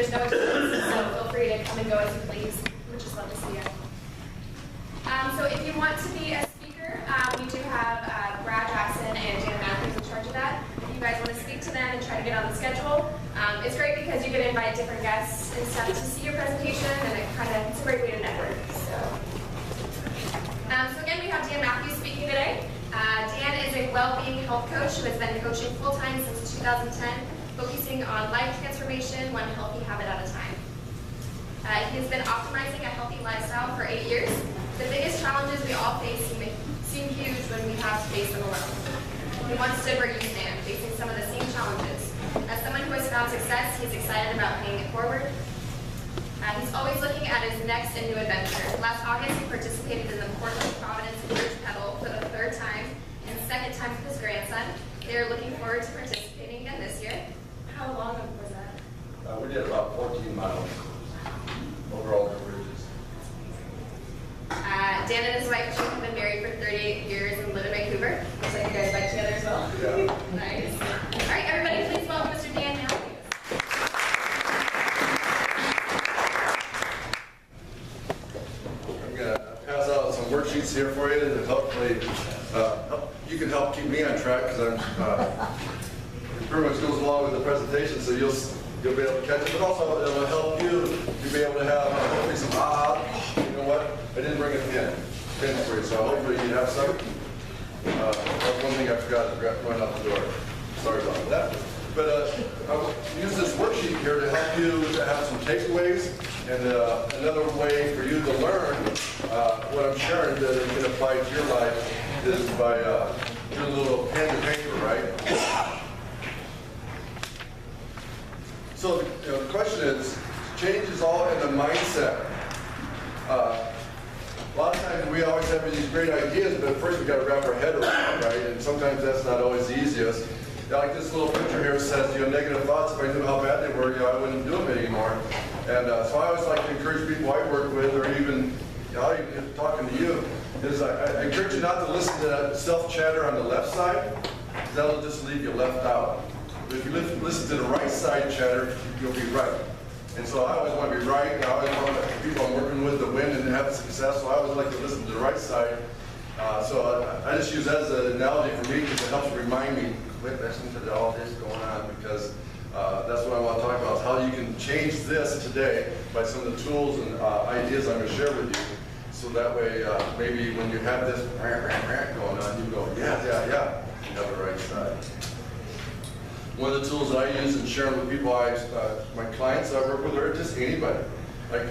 there's no expense, so feel free to come and go as you please. We'd just love to see you. So if you want to be a speaker, we do have Brad Jackson and Dan Matthews in charge of that. If you guys want to speak to them and try to get on the schedule, it's great because you can invite different guests and stuff to see your presentation, and it's a great way to network. So again, we have Dan Matthews speaking today. Dan is a well-being health coach who has been coaching full-time since 2010, focusing on life transformation, one healthy habit at a time. He has been optimizing a healthy lifestyle for 8 years. The biggest challenges we all face seem huge when we have to face them alone. He wants to bring you stand, facing some of the same challenges. As someone who has found success, he's excited about paying it forward. He's always looking at his next and new adventure. Last August, he participated in the Portland Providence Bridge Pedal for the 3rd time and 2nd time with his grandson. They are looking forward to participating again this year. How long was that? We did about 14 miles overall the bridges. Dan and his wife June have been married for 38 years and live in Vancouver. Looks like you guys bike together as well. Yeah. Nice. All right, everybody, please welcome Mr. Dan Matthews. I'm going to pass out some worksheets here for you that hopefully you can help keep me on track because it pretty much goes along with the presentation, so you'll be able to catch it, but also it'll help you to be able to have hopefully some you know what, I didn't bring a pen for you, so hopefully you have some. That's one thing I forgot going out the door. Sorry about that. But I'll use this worksheet here to help you to have some takeaways, and another way for you to learn what I'm sharing that you can apply to your life is by doing a little pen to paper, right? So the question is, change is all in the mindset. A lot of times we always have these great ideas, but first we've got to wrap our head around it, right? And sometimes that's not always the easiest. Like this little picture here says, negative thoughts, if I knew how bad they were, I wouldn't do them anymore. And so I always like to encourage people I work with, or even talking to you, is I encourage you not to listen to that self-chatter on the left side, because that'll just leave you left out. But if you listen to the right side chatter, you'll be right. And so I always want to be right, and I always want the people I'm working with to win and have success, so I always like to listen to the right side. So I just use that as an analogy for me because it helps remind me, quit listening to all this going on, because that's what I want to talk about, is how you can change this today by some of the tools and ideas I'm going to share with you. So that way, maybe when you have this rant going on, you go, yeah, you have the right side. One of the tools that I use in sharing with people, my clients I work with, or just anybody. Like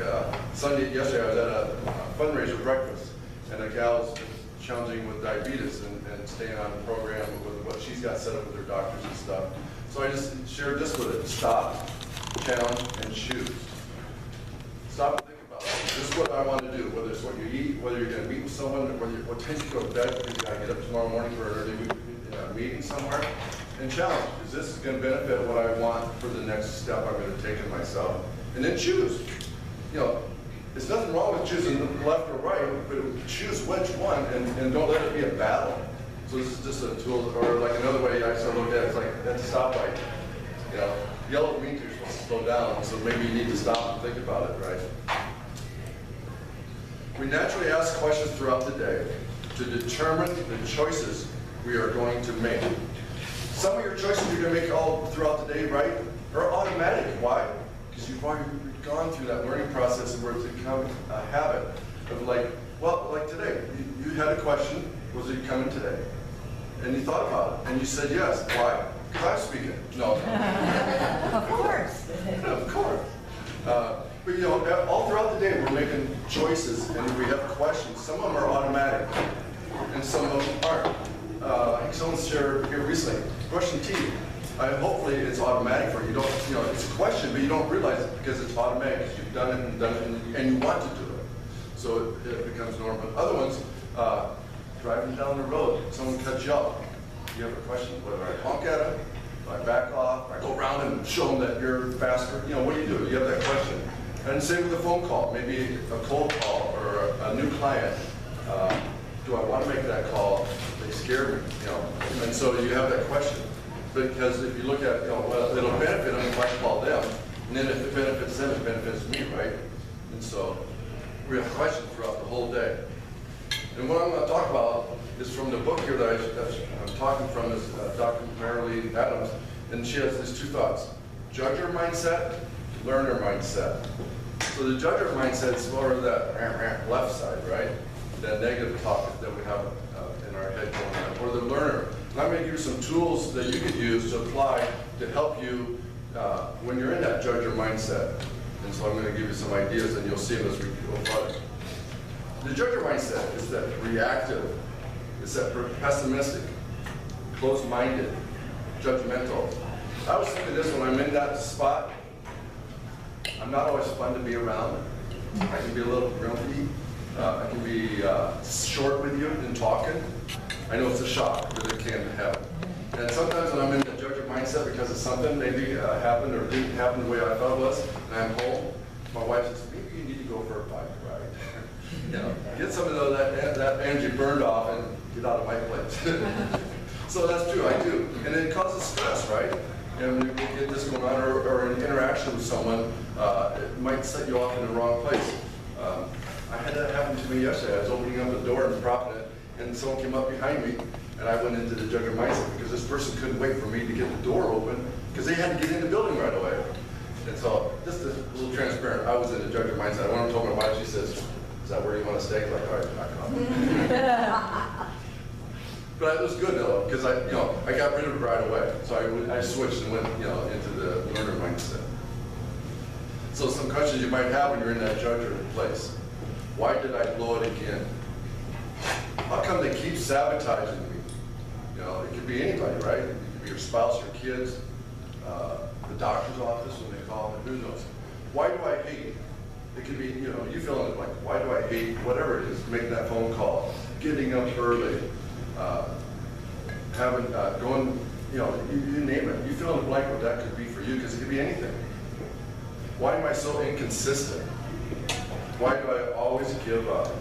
yesterday I was at a fundraiser breakfast, and a gal's challenging with diabetes and staying on the program with what she's got set up with her doctors and stuff. So I just shared this with it: stop, challenge, and choose. Stop and think about it. This is what I want to do, whether it's what you eat, whether you're going to meet with someone, what time you go to bed, because you got to get up tomorrow morning for an early meeting somewhere. And challenge, because this is going to benefit what I want for the next step I'm going to take in myself. And then choose. There's nothing wrong with choosing left or right, but choose which one, and don't let it be a battle. So this is just a tool, or like another way I look at it, it's like at the stoplight. Yellow means you're supposed to slow down, so maybe you need to stop and think about it, right? We naturally ask questions throughout the day to determine the choices we are going to make. Some of your choices you're going to make all throughout the day, right, are automatic. Why? Because you've already gone through that learning process where it's become a habit of like today. You had a question, was it coming today? And you thought about it, and you said yes. Why? Because I'm speaking. No. Of course. Of course. But all throughout the day we're making choices, and we have questions. Some of them are automatic, and some of them aren't. I think someone shared here recently, brushing teeth. Hopefully it's automatic for you. It's a question, but you don't realize it because it's automatic. You've done it and you want to do it. So it becomes normal. But other ones, driving down the road, someone cuts you off. You have a question, whether I honk at them, I back off, I go around and show them that you're faster. What do? You have that question. And same with a phone call, maybe a cold call or a new client. Do I want to make that call? They scare me, And so you have that question. Because if you look at, it'll benefit them if I call them. And then if it benefits them, it benefits me, right? And so we have questions throughout the whole day. And what I'm going to talk about is from the book here that I'm talking from is Dr. Marilee Adams, and she has these two thoughts: judger mindset, learner mindset. So the judger mindset is more of that left side, right? That negative talk that we have in our head going on. Or the learner. And I'm going to give you some tools that you could use to apply to help you when you're in that judger mindset. And so I'm going to give you some ideas, and you'll see them as we go further. The judger mindset is that reactive, it's that pessimistic, closed-minded, judgmental. I was thinking this when I'm in that spot. I'm not always fun to be around. I can be a little grumpy. I can be short with you in talking. I know it's a shock, but it can happen. And sometimes when I'm in the judger mindset because of something maybe happened or didn't happen the way I thought it was, and I'm home, my wife says, maybe you need to go for a bike ride. You know, get some of that energy burned off and get out of my place. So that's true, I do. And it causes stress, right? And when you get this going on, or an interaction with someone, it might set you off in the wrong place. I had that happen to me yesterday. I was opening up the door and propping it, and someone came up behind me, and I went into the judger mindset because this person couldn't wait for me to get the door open because they had to get in the building right away. And so, just a little transparent, I was in the judger mindset. I went and told my wife, she says, is that where you want to stay? Like, all right, back on. But it was good though, because I got rid of it right away. So I switched and went, into the learner mindset. So some questions you might have when you're in that judger place. Why did I blow it again? How come they keep sabotaging me? It could be anybody, right? It could be your spouse, your kids, the doctor's office when they call them, who knows? Why do I hate? It could be, you feeling like, why do I hate whatever it is, making that phone call, getting up early, going, you name it. You fill in the blank what that could be for you, because it could be anything. Why am I so inconsistent? Why do I always give up?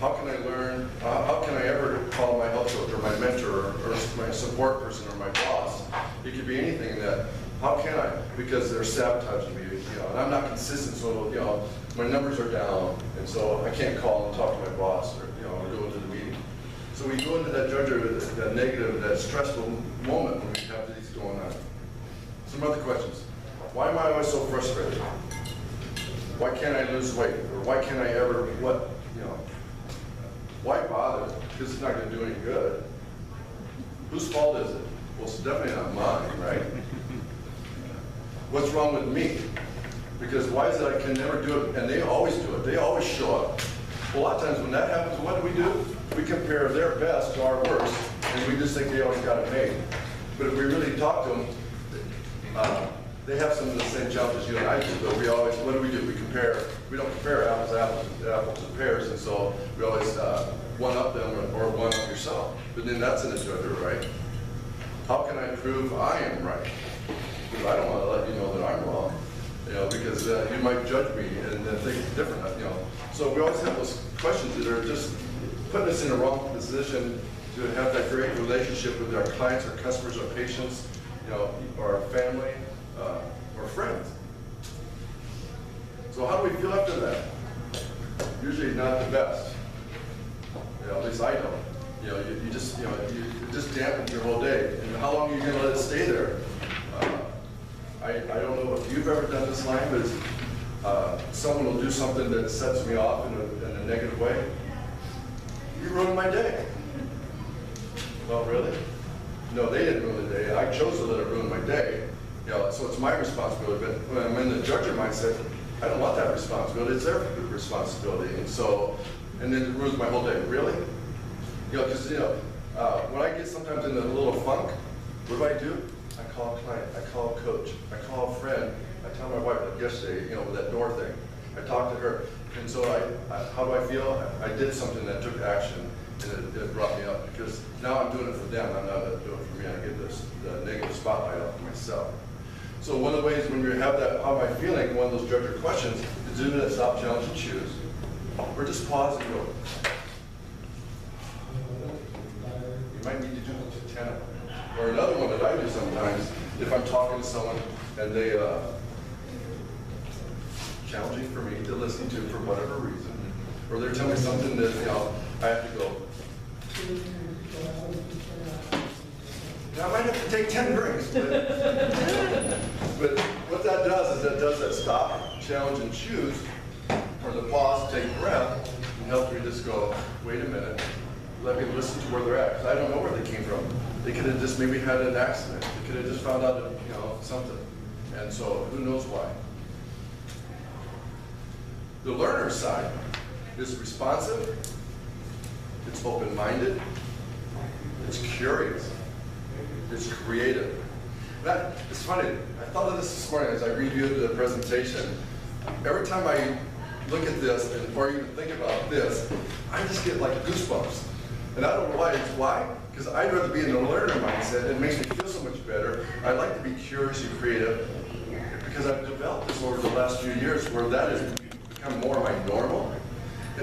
How can I learn, how can I ever call my health coach or my mentor or my support person or my boss? It could be anything that, how can I? Because they're sabotaging me, and I'm not consistent, so, my numbers are down, and so I can't call and talk to my boss or go into the meeting. So we go into that judger, that negative, that stressful moment when we have these going on. Some other questions. Why am I always so frustrated? Why can't I lose weight? Or why can't I ever, why bother? Because it's not going to do any good. Whose fault is it? Well, it's definitely not mine, right? What's wrong with me? Because why is it I can never do it? And they always do it. They always show up. Well, a lot of times when that happens, what do? We compare their best to our worst, and we just think they always got it made. But if we really talk to them, they have some of the same challenges you and I do, but we always, what do? We don't compare apples to pears, and so we always one-up them or one-up yourself. But then that's in a judger, right? How can I prove I am right? Because I don't want to let you know that I'm wrong, because you might judge me and then think different, So we always have those questions that are just putting us in a wrong position to have that great relationship with our clients, our customers, our patients, or our family, or friends. So how do we feel after that? Usually not the best. At least I don't. You just dampens your whole day. And how long are you going to let it stay there? I don't know if you've ever done this line, but someone will do something that sets me off in a negative way. You ruined my day. Well, really? No, they didn't ruin the day. I chose to let it ruin my day. So it's my responsibility. But when I'm in the judger mindset, I don't want that responsibility. It's their responsibility. And then it ruins my whole day. Really? Because when I get sometimes in a little funk, what do? I call a client. I call a coach. I call a friend. I tell my wife, like yesterday, with that door thing. I talk to her. And so how do I feel? I did something that took action, and it brought me up, because now I'm doing it for them. I'm not doing it for me. I get the negative spotlight off myself. So one of the ways when you have that, how am I feeling, one of those judger questions, is do that stop, challenge, and choose. Or just pause and go. You might need to do it to 10 of them. Or another one that I do sometimes, if I'm talking to someone and they challenging for me to listen to for whatever reason, or they're telling me something that, I have to go, I might have to take 10 drinks, but what that does is that stop, challenge, and choose, or the pause, take a breath, and help me just go, wait a minute, let me listen to where they're at, because I don't know where they came from. They could have just maybe had an accident. They could have just found out, something. And so, who knows why? The learner side is responsive, it's open-minded, it's curious, it's creative. It's funny, I thought of this morning as I reviewed the presentation. Every time I look at this, and before I even think about this, I just get like goosebumps. And I don't know why. Why? Because I'd rather be in the learner mindset. It makes me feel so much better. I like to be curious and creative because I've developed this over the last few years where that has become more of my normal.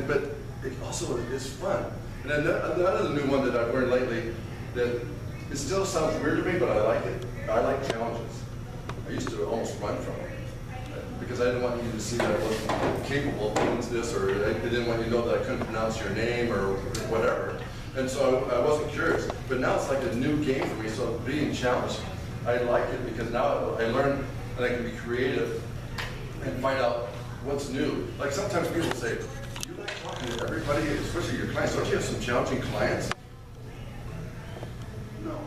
But it also is fun. And another new one that I've learned lately that it still sounds weird to me, but I like it. I like challenges. I used to almost run from them because I didn't want you to see that I wasn't capable of doing this, or I didn't want you to know that I couldn't pronounce your name or whatever. And so I wasn't curious. But now it's like a new game for me, so being challenged, I like it because now I learn and I can be creative and find out what's new. Like sometimes people say, you like talking to everybody, especially your clients. Don't you have some challenging clients? No.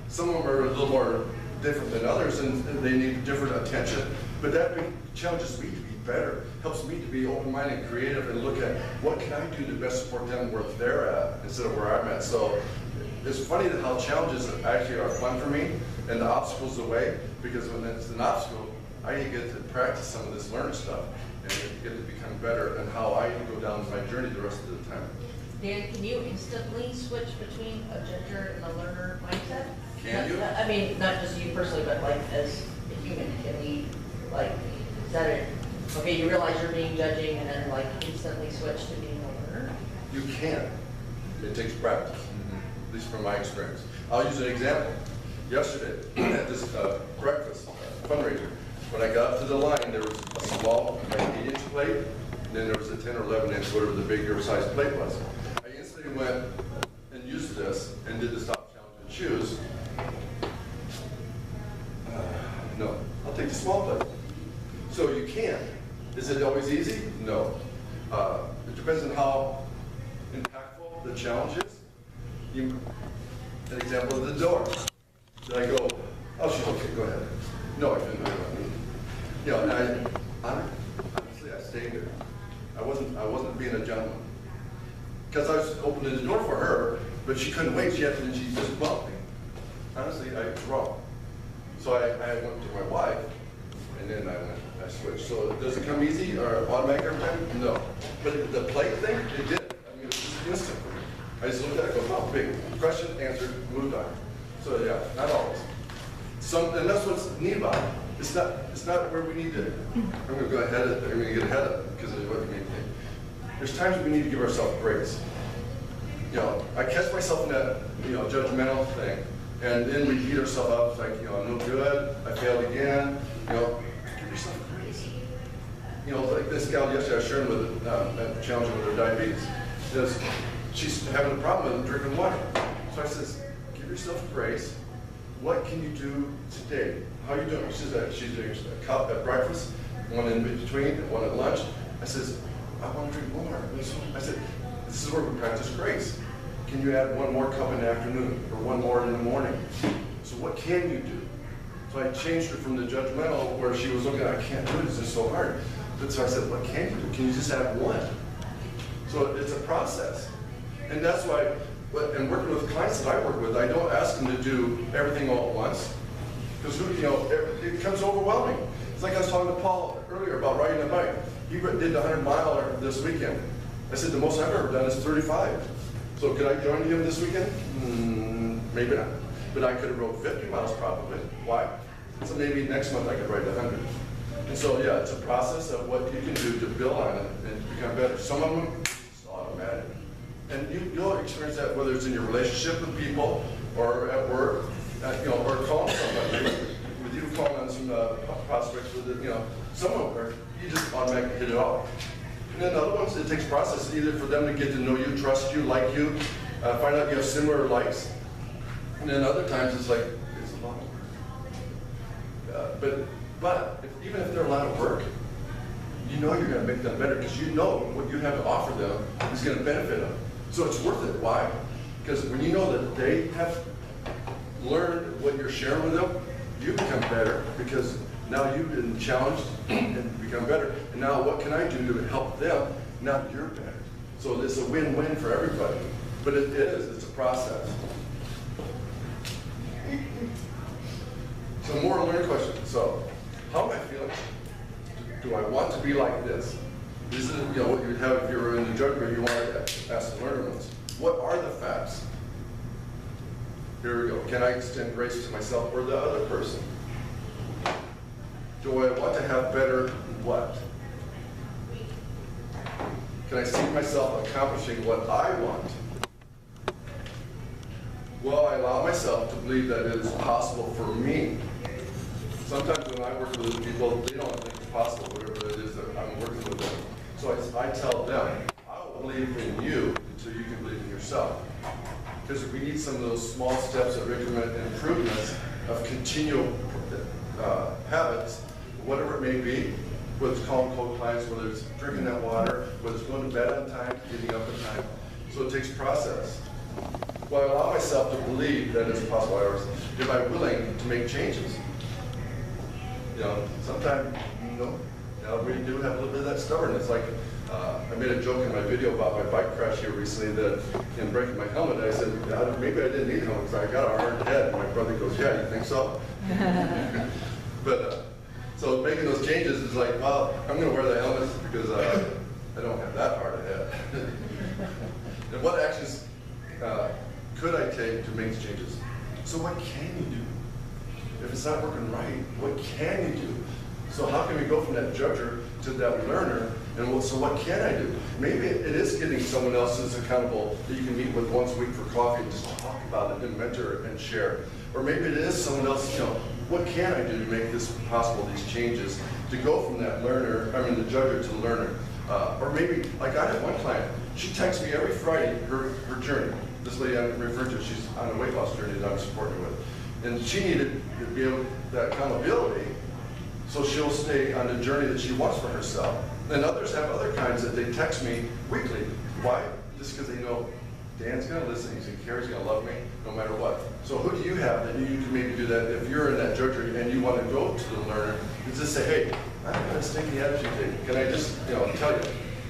Some of them are a little more different than others and they need different attention. But that challenges me to be better, helps me to be open-minded and creative and look at what can I do to best support them where they're at instead of where I'm at. So it's funny how challenges actually are fun for me and the obstacles away, because when it's an obstacle, I get to practice some of this learned stuff and get to become better and how I go down my journey the rest of the time. Dan, can you instantly switch between a judger and a learner mindset? Can you? I mean, not just you personally, but like as a human, can we, like, is that it? Okay, you realize you're being judging and then like instantly switch to being a learner? You can. It takes practice, at least from my experience. I'll use an example. Yesterday, at this breakfast fundraiser, when I got up to the line, there was a small, like 8-inch plate, and then there was a 10 or 11-inch, whatever the bigger size plate was. I instantly went and used this and did the stop, challenge, and choose. No, I'll take the small plate. So you can. Is it always easy? No. It depends on how impactful the challenge is. An example of the door. Did I go, oh, she's okay, go ahead. No, I didn't. And honestly, I stayed there. I wasn't being a gentleman. Because I was opening the door for her, but she couldn't wait. She just bumped me. Honestly, I was wrong. So I went to my wife, and then I switched. So does it come easy or automatic every time? No. But the plate thing, it did. I mean, it was just instant for me. I just looked at it and go, oh, big. Question, answered, moved on. So yeah, not always. And that's what's neat about it. It's not where we need to, I'm going to get ahead of it because of what we need to do. There's times we need to give ourselves grace. I catch myself in that, judgmental thing, and then we beat ourselves up. It's like, I'm no good, I failed again. Give yourself grace. Like this gal yesterday, I was sharing with a challenge with her diabetes. She's having a problem with drinking water. So I says, give yourself grace. What can you do today? How are you doing? She's doing a cup at breakfast, one in between, and one at lunch. I says, I want to drink more. I said, this is where we practice grace. Can you add one more cup in the afternoon or one more in the morning? So what can you do? So I changed her from the judgmental where she was looking at, I can't do this, it's so hard. But so I said, what can you do? Can you just add one? So it's a process. And that's why, and working with clients that I work with, I don't ask them to do everything all at once. Because it becomes overwhelming. It's like I was talking to Paul earlier about riding a bike. He did the 100-miler this weekend. I said, the most I've ever done is 35. So could I join him this weekend? Maybe not. But I could have rode 50 miles probably. Why? So maybe next month I could ride 100. And so yeah, it's a process of what you can do to build on it and become better. Some of them, it's automatic. And you'll experience that whether it's in your relationship with people or at work, or calling somebody. With you calling on some prospects with some of them are you just automatically hit it off. And then other ones, it takes process either for them to get to know you, trust you, like you, find out you have similar likes. And then other times it's like, it's a lot of work. But even if they're a lot of work, you know you're going to make them better because you know what you have to offer them is going to benefit them. So it's worth it. Why? Because when you know that they have learned what you're sharing with them, you become better because now you've been challenged and become better. And now what can I do to help them? Now you're better. So it's a win-win for everybody. But it's a process. So more learning questions. So how am I feeling? Do I want to be like this? This is what you would have if you were in the judgment. You want to ask the learner ones. What are the facts? Here we go. Can I extend grace to myself or the other person? Do I want to have better what? Can I see myself accomplishing what I want? Will I allow myself to believe that it is possible for me? Sometimes when I work with other people, they don't think it's possible, whatever it is that I'm working with them. So I tell them, I will believe in you until you can believe in yourself. Because we need some of those small steps of increment and improvements of continual habits, whatever it may be, whether it's calm cold clients, whether it's drinking that water, whether it's going to bed on time, getting up on time. So it takes process. Well, I allow myself to believe that it's possible. Am I willing to make changes? Sometimes, we do have a little bit of that stubbornness. Like, I made a joke in my video about my bike crash here recently that in breaking my helmet, I said, maybe I didn't need a helmet because I got a hard head. And my brother goes, yeah, you think so? But, so making those changes is like, well, I'm going to wear the helmet because I don't have that hard a head. And what actions could I take to make changes? So what can you do? If it's not working right, what can you do? So how can we go from that judger to that learner? And so what can I do? Maybe it is getting someone else who's accountable that you can meet with once a week for coffee and just talk about it and mentor and share. Or maybe it is someone else, what can I do to make this possible, these changes, to go from that the judger to the learner? Or maybe, like I had one client, she texts me every Friday her journey. This lady I'm referring to, she's on a weight loss journey that I'm supporting her with. And she needed to be able that accountability, so she'll stay on the journey that she wants for herself. And others have other kinds that they text me weekly. Why? Just because they know Dan's going to listen, Carrie's going to love me no matter what. So who do you have that you can maybe do that if you're in that judgery and you want to go to the learner and just say, hey, I have a stinky attitude today. Can I just tell you?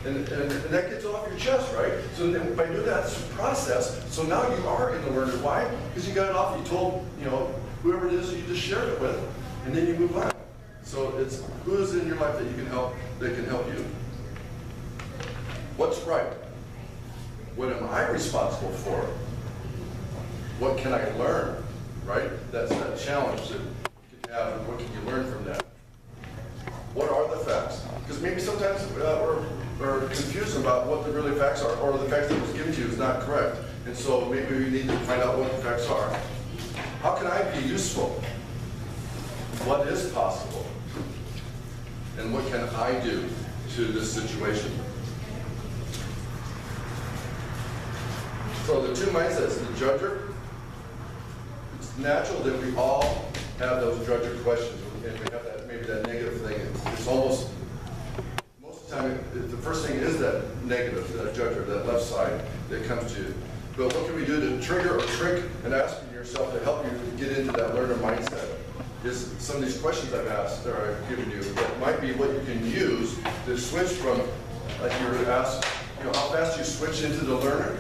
And that gets off your chest, right? So then by doing that process, so now you are in the learner. Why? Because you got it off, you told, whoever it is you just shared it with, and then you move on. So it's who is in your life that you can help, that can help you. What's right? What am I responsible for? What can I learn, right? That's that challenge that you can have, and what can you learn from that? What are the facts? Because maybe sometimes we're confused about what the really facts are, or the facts that was given to you is not correct. And so maybe we need to find out what the facts are. How can I be useful? What is possible? And what can I do to this situation? So the two mindsets, the judger, it's natural that we all have those judger questions, and we have that maybe that negative thing. It's almost, most of the time, the first thing is that negative, that judger, that left side that comes to you. But what can we do to trigger or trick and asking yourself to help you get into that learner mindset? Is some of these questions I've asked or I've given you that might be what you can use to switch from, like you were asked, how fast you switch into the learner.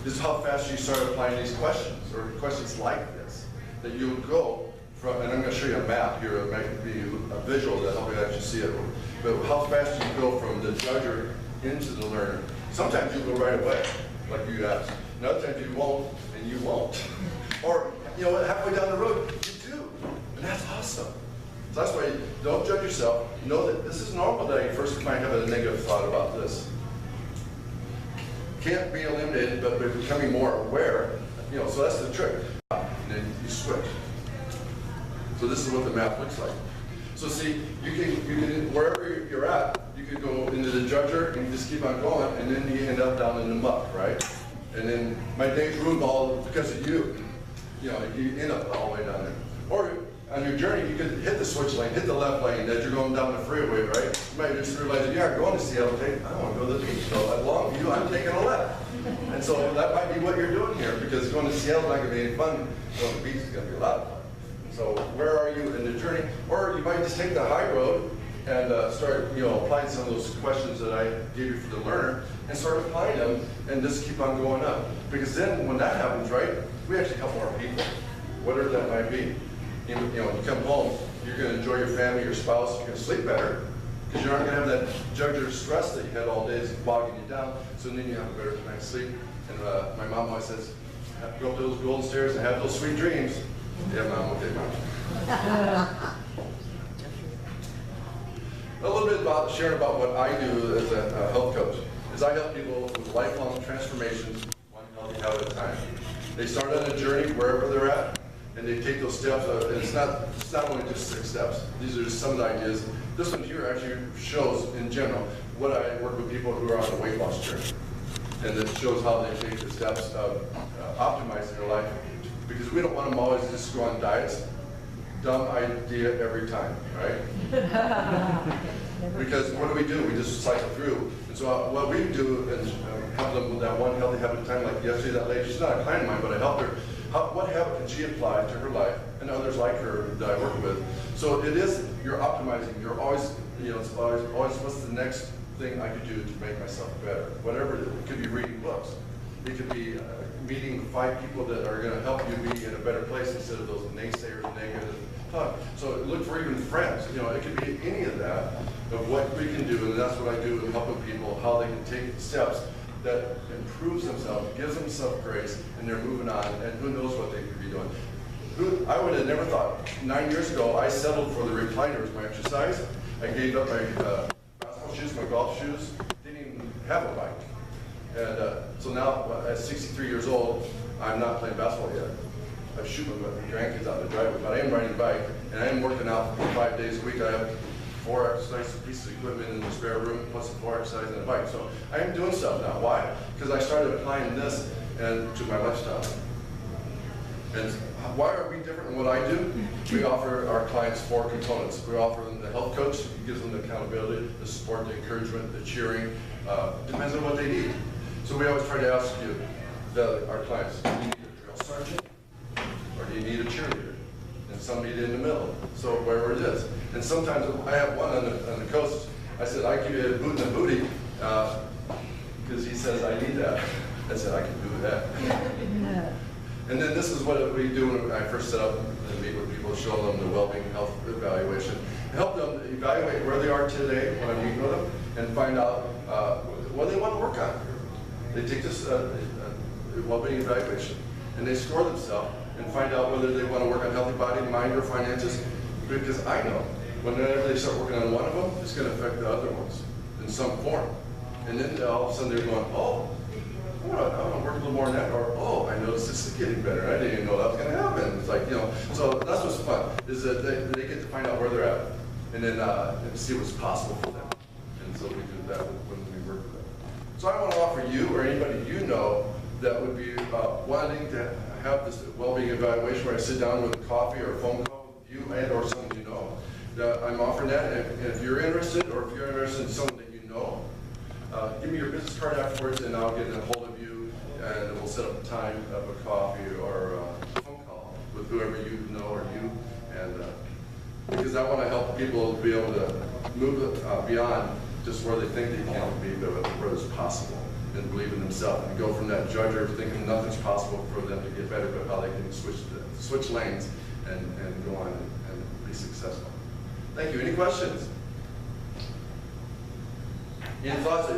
This is how fast you start applying these questions, or questions like this, that you would go from, and I'm going to show you a map here, it might be a visual that help you actually see it, but how fast you go from the judger into the learner. Sometimes you'll go right away, like you asked. And other times you won't, and you won't. Or, halfway down the road, you do. And that's awesome. So that's why don't judge yourself. Know that this is normal that you first might have a negative thought about this. Can't be eliminated, but by becoming more aware, so that's the trick. And then you switch. So this is what the map looks like. So see, you can wherever you're at, you could go into the judger and you just keep on going, and then you end up down in the muck, right? And then my day's ruined all because of you. You know, you end up all the way down there. Or on your journey, you could hit the switch lane, hit the left lane as you're going down the freeway, right? You might just realize, yeah, I'm going to Seattle, I don't want to go to the beach. So at Longview, I'm taking a left. And so that might be what you're doing here, because going to Seattle is not going to be any fun. Going to the beach is going to be a lot of fun. So where are you in the journey? Or you might just take the high road and start, applying some of those questions that I gave you for the learner, and start applying them, and just keep on going up. Because then, when that happens, right, we actually help more people, whatever that might be. When you come home, you're going to enjoy your family, your spouse. You're going to sleep better because you're not going to have that judger stress that you had all day is bogging you down. So then you have a better night's sleep. And my mom always says, go up those golden stairs and have those sweet dreams. Yeah, Mom. Okay, Mom. A little bit about sharing about what I do as a health coach is I help people with lifelong transformations, one healthy habit at a time. They start on a journey wherever they're at, and they take those steps. And it's not only just 6 steps. These are just some of the ideas. This one here actually shows, in general, what I work with people who are on a weight loss journey, and it shows how they take the steps of optimizing their life. Because we don't want them always just to go on diets. Dumb idea every time, right? Because what do? We just cycle through. And so what we do is help them with that one healthy habit at a time. Like yesterday, that lady, she's not a client of mine, but I helped her. What habit can she apply to her life and others like her that I work with? So it is, you're optimizing. You're always, it's always what's the next thing I could do to make myself better? Whatever it is. It could be reading books. It could be meeting 5 people that are going to help you be in a better place instead of those naysayers, negative talk. So look for even friends. It could be any of that, of what we can do, and that's what I do in helping people, how they can take steps that improves themselves, gives themselves grace, and they're moving on, and who knows what they could be doing. I would have never thought. 9 years ago, I settled for the recliner as my exercise. I gave up my basketball shoes, my golf shoes, didn't even have a bike. And so now, at 63 years old, I'm not playing basketball yet. I shoot my grandkids out the driveway, but I am riding a bike, and I am working out 5 days a week. I have 4 exercise pieces of equipment in the spare room, plus 4 exercise and a bike. So I am doing stuff now. Why? Because I started applying this to my lifestyle. And why are we different in what I do? We offer our clients 4 components. We offer them the health coach, who gives them the accountability, the support, the encouragement, the cheering. Depends on what they need. So we always try to ask you, our clients, do you need a drill sergeant? Or do you need a cheerleader? And some need it in the middle. So wherever it is. And sometimes I have one on the coast. I said, I give you a boot in the booty, because he says, I need that. I said, I can do that. And then this is what we do when I first set up and meet with people, show them the well-being health evaluation. Help them evaluate where they are today when I'm meeting with them, and find out what they want to work on. They take this well-being evaluation, and they score themselves and find out whether they want to work on healthy body, mind, or finances. Because I know whenever they start working on one of them, it's going to affect the other ones in some form. And then all of a sudden they're going, oh, I want to work a little more on that, or oh, I noticed this is getting better. I didn't even know that was going to happen. It's like, so that's what's fun, is that they get to find out where they're at, and then and see what's possible for them. And so we do that when we work with them. So I want to offer you, or anybody you know, that would be wanting to have this well-being evaluation where I sit down with a coffee or a phone call with you and or someone you know. I'm offering that, and if you're interested, or if you're interested in someone that you know, give me your business card afterwards, and I'll get a hold of you, and we'll set up a time of a coffee or a phone call with whoever you know or you, and because I want to help people be able to move beyond just where they think they can be, but where it's possible, and believe in themselves, and go from that judger thinking nothing's possible for them to get better, but how they can switch lanes and go on and be successful. Thank you. Any questions? Any thoughts?